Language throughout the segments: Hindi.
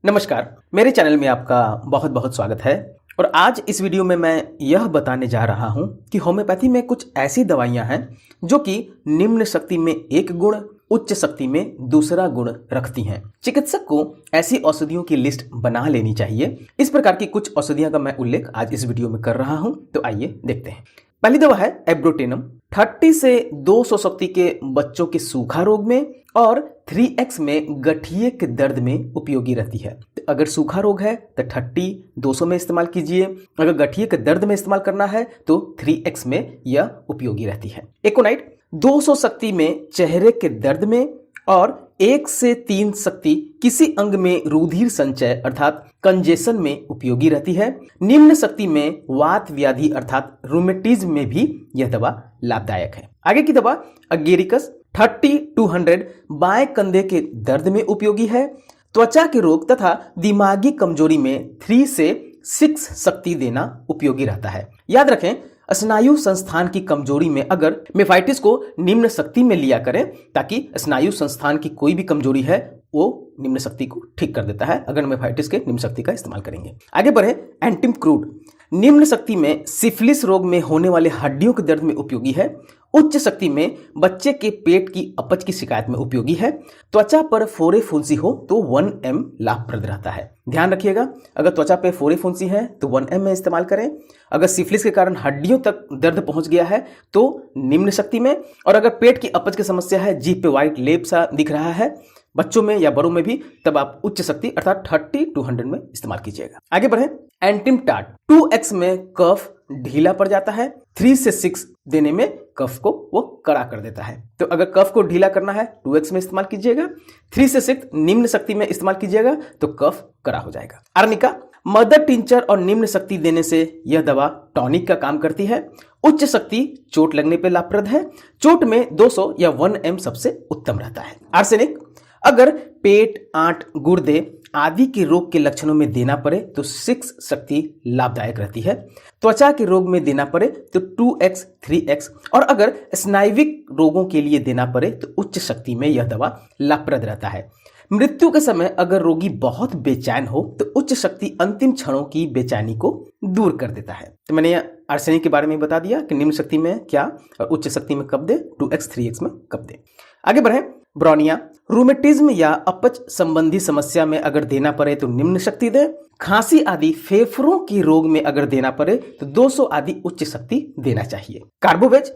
नमस्कार, मेरे चैनल में आपका बहुत बहुत स्वागत है। और आज इस वीडियो में मैं यह बताने जा रहा हूं कि होम्योपैथी में कुछ ऐसी दवाइयां हैं जो कि निम्न शक्ति में एक गुण, उच्च शक्ति में दूसरा गुण रखती हैं। चिकित्सक को ऐसी औषधियों की लिस्ट बना लेनी चाहिए। इस प्रकार की कुछ औषधियों का मैं उल्लेख आज इस वीडियो में कर रहा हूं, तो आइए देखते हैं। पहली दवा है एब्रोटेनम। 30 से 200 शक्ति के बच्चों के सूखा रोग में और 3x में गठिए के दर्द में उपयोगी रहती है। तो अगर सूखा रोग है तो 30-200 में इस्तेमाल कीजिए। अगर गठिए के दर्द में इस्तेमाल करना है तो 3x में यह उपयोगी रहती है। एकोनाइट 200 शक्ति में चेहरे के दर्द में और 1 से 3 शक्ति किसी अंग में रुधिर संचय अर्थात कंजेशन में उपयोगी रहती है। निम्न शक्ति में वात व्याधि अर्थात रूमेटिज्म में भी यह दवा लाभदायक है। आगे की दवा अगेरिकस 30-100 बाएं कंधे के दर्द में उपयोगी है। त्वचा के रोग तथा दिमागी कमजोरी में 3 से 6 शक्ति देना उपयोगी रहता है। याद रखें, स्नायु संस्थान की कमजोरी में अगर मेफाइटिस को निम्न शक्ति में लिया करें ताकि स्नायु संस्थान की कोई भी कमजोरी है वो निम्न शक्ति को ठीक कर देता है अगर मेफाइटिस के निम्न शक्ति का इस्तेमाल करेंगे। आगे बढ़े, एंटिम क्रूड निम्न शक्ति में सिफिलिस रोग में होने वाले हड्डियों के दर्द में उपयोगी है। उच्च शक्ति में बच्चे के पेट की अपच की शिकायत में उपयोगी है। त्वचा पर फोरे फुंसी हो तो 1M लाभप्रद रहता है। ध्यान रखिएगा, अगर त्वचा पे फोरे फुंसी है तो 1M में इस्तेमाल करें। अगर सिफिलिस के कारण हड्डियों तक दर्द पहुंच गया है तो निम्न शक्ति में, और अगर पेट की अपच की समस्या है, जीभ पे व्हाइट लेप सा दिख रहा है बच्चों में या बड़ों में भी, तब आप उच्च शक्ति अर्थात 30-100 में इस्तेमाल कीजिएगा। आगे बढ़े, एंटिम टाट 2x में कफ ढीला पड़ जाता है। 3 से 6 देने में कफ को वो कड़ा कर देता है। तो अगर कफ को ढीला करना है 2x में इस्तेमाल कीजिएगा। 3 से 6 निम्न शक्ति में इस्तेमाल कीजिएगा तो कफ कड़ा हो जाएगा। आर्निका मदर टिंचर और निम्न शक्ति देने से यह दवा टॉनिक का काम करती है। उच्च शक्ति चोट लगने पर लाभप्रद है। चोट में 200 या 1M सबसे उत्तम रहता है। आर्सेनिक अगर पेट, आंत, गुर्दे आदि के रोग के लक्षणों में देना पड़े तो 6 शक्ति लाभदायक रहती है। त्वचा के रोग में देना पड़े तो 2x, 3x, और अगर स्नायुविक रोगों के लिए देना पड़े तो उच्च शक्ति में यह दवा लाभप्रद रहता है। मृत्यु के समय अगर रोगी बहुत बेचैन हो तो उच्च शक्ति अंतिम क्षणों की बेचैनी को दूर कर देता है। तो मैंने आर्सेनिक के बारे में बता दिया कि निम्न शक्ति में क्या और उच्च शक्ति में कब दे, 2x, 3x में कब दे। आगे बढ़े, ब्रोनिया रूमेटिज्म या अपच संबंधी समस्या में अगर देना पड़े तो निम्न शक्ति दे। खांसी आदि फेफड़ों के रोग में अगर देना पड़े तो 200 आदि उच्च शक्ति देना चाहिए। कार्बोवेज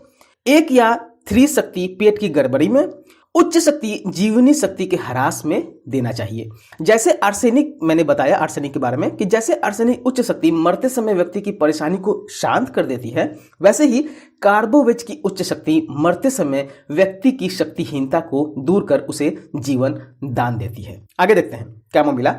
1 या 3 शक्ति पेट की गड़बड़ी में, उच्च शक्ति जीवनी शक्ति के ह्रास में देना चाहिए। जैसे आर्सेनिक, मैंने बताया आर्सेनिक के बारे में कि जैसे आर्सेनिक उच्च शक्ति मरते समय व्यक्ति की परेशानी को शांत कर देती है, वैसे ही कार्बोवेज की उच्च शक्ति मरते समय व्यक्ति की शक्तिहीनता को दूर कर उसे जीवन दान देती है। आगे देखते हैं, कैमोमिला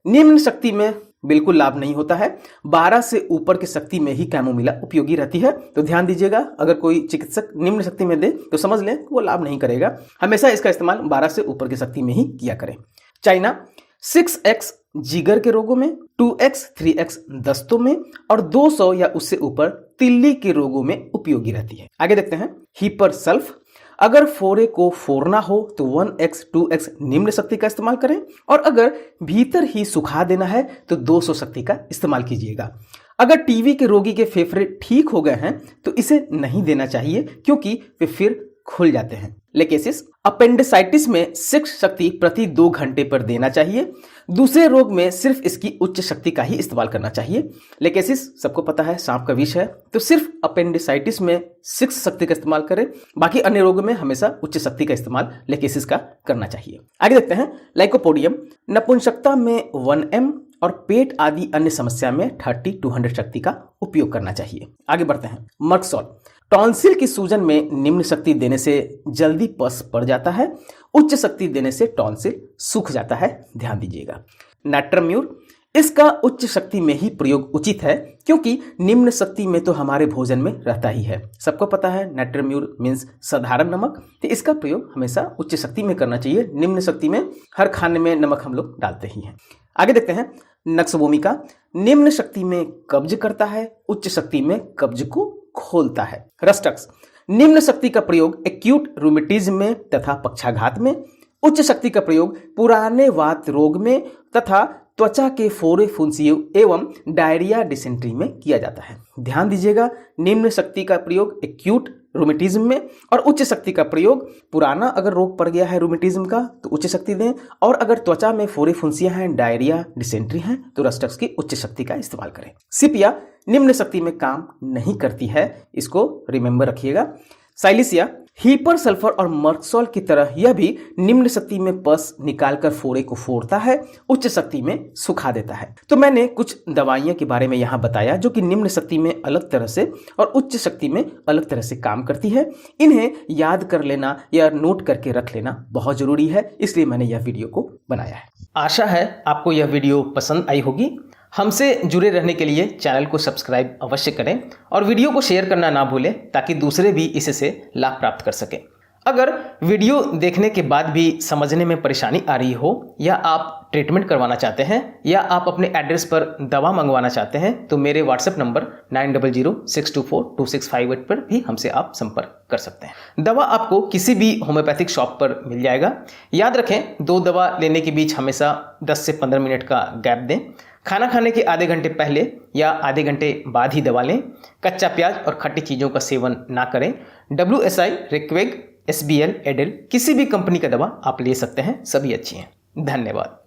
निम्न शक्ति में बिल्कुल लाभ नहीं होता है। 12 से ऊपर की शक्ति में ही कैमोमिला उपयोगी रहती है। तो ध्यान दीजिएगा, अगर कोई चिकित्सक निम्न शक्ति में दे तो समझ लें वो लाभ नहीं करेगा। हमेशा इसका इस्तेमाल 12 से ऊपर की शक्ति में ही किया करें। चाइना 6x जिगर के रोगों में, 2x, 3x दस्तों में और 200 या उससे ऊपर तिल्ली के रोगों में उपयोगी रहती है। आगे देखते हैं, हीपर सल्फ अगर फोरे को फोड़ना हो तो 1x, 2x निम्न शक्ति का इस्तेमाल करें, और अगर भीतर ही सुखा देना है तो 200 शक्ति का इस्तेमाल कीजिएगा। अगर टीबी के रोगी के फेफड़े ठीक हो गए हैं तो इसे नहीं देना चाहिए क्योंकि वे फिर खुल जाते हैं। लेकेसिस अपेंडिसाइटिस में 6 शक्ति प्रति 2 घंटे पर देना चाहिए। दूसरे रोग में सिर्फ इसकी उच्च शक्ति का ही इस्तेमाल करना चाहिए। लेकेसिस सबको पता है सांप का विष है, तो सिर्फ अपेंडिसाइटिस में 6 शक्ति का इस्तेमाल करें। बाकी अन्य रोगों में हमेशा उच्च शक्ति का इस्तेमाल लेकेसिस का करना चाहिए। आगे देखते हैं, लाइकोपोडियम नपुंसकता में 1M और पेट आदि अन्य समस्या में 30-100 शक्ति का उपयोग करना चाहिए। आगे बढ़ते हैं, मर्कसॉल टॉन्सिल की सूजन में निम्न शक्ति देने से जल्दी पस पड़ जाता है। उच्च शक्ति देने से टॉन्सिल सूख जाता है। ध्यान दीजिएगा। नाट्रम्यूर इसका उच्च शक्ति में ही प्रयोग उचित है क्योंकि निम्न शक्ति में तो हमारे भोजन में रहता ही है। सबको पता है नाट्रम्यूर मीन्स साधारण नमक, तो इसका प्रयोग हमेशा उच्च शक्ति में करना चाहिए। निम्न शक्ति में हर खाने में नमक हम लोग डालते ही हैं। आगे देखते हैं, नक्सभूमिका निम्न शक्ति में कब्ज करता है, उच्च शक्ति में कब्ज को खोलता है। रस्टक्स निम्न शक्ति का प्रयोग एक्यूट रूमेटिज्म में तथा पक्षाघात में, उच्च शक्ति का प्रयोग पुराने वात रोग में तथा त्वचा के फोड़े फुंसियों एवं डायरिया डिसेंट्री में किया जाता है। ध्यान दीजिएगा, निम्न शक्ति का प्रयोग एक्यूट रूमेटिज्म में और उच्च शक्ति का प्रयोग पुराना अगर रोग पड़ गया है रूमेटिज्म का तो उच्च शक्ति दें, और अगर त्वचा में फोड़े फुंसियां हैं, डायरिया डिसेंट्री हैं तो रस्टक्स की उच्च शक्ति का इस्तेमाल करें। सिपिया निम्न शक्ति में काम नहीं करती है, इसको रिमेंबर रखिएगा। साइलिसिया हीपर सल्फर और मर्क्सोल की तरह यह भी निम्न शक्ति में पस निकालकर फोड़े को फोड़ता है, उच्च शक्ति में सुखा देता है। तो मैंने कुछ दवाइयों के बारे में यहाँ बताया जो कि निम्न शक्ति में अलग तरह से और उच्च शक्ति में अलग तरह से काम करती है। इन्हें याद कर लेना या नोट करके रख लेना बहुत जरूरी है, इसलिए मैंने यह वीडियो को बनाया है। आशा है आपको यह वीडियो पसंद आई होगी। हमसे जुड़े रहने के लिए चैनल को सब्सक्राइब अवश्य करें और वीडियो को शेयर करना ना भूलें ताकि दूसरे भी इससे लाभ प्राप्त कर सकें। अगर वीडियो देखने के बाद भी समझने में परेशानी आ रही हो या आप ट्रीटमेंट करवाना चाहते हैं या आप अपने एड्रेस पर दवा मंगवाना चाहते हैं तो मेरे व्हाट्सएप नंबर 9006242658 पर भी हमसे आप संपर्क कर सकते हैं। दवा आपको किसी भी होम्योपैथिक शॉप पर मिल जाएगा। याद रखें, 2 दवा लेने के बीच हमेशा 10 से 15 मिनट का गैप दें। खाना खाने के आधे घंटे पहले या आधे घंटे बाद ही दवा लें। कच्चा प्याज और खट्टी चीज़ों का सेवन ना करें। WSI, रिक्वेग, SBL, एडेल किसी भी कंपनी का दवा आप ले सकते हैं, सभी अच्छी हैं। धन्यवाद।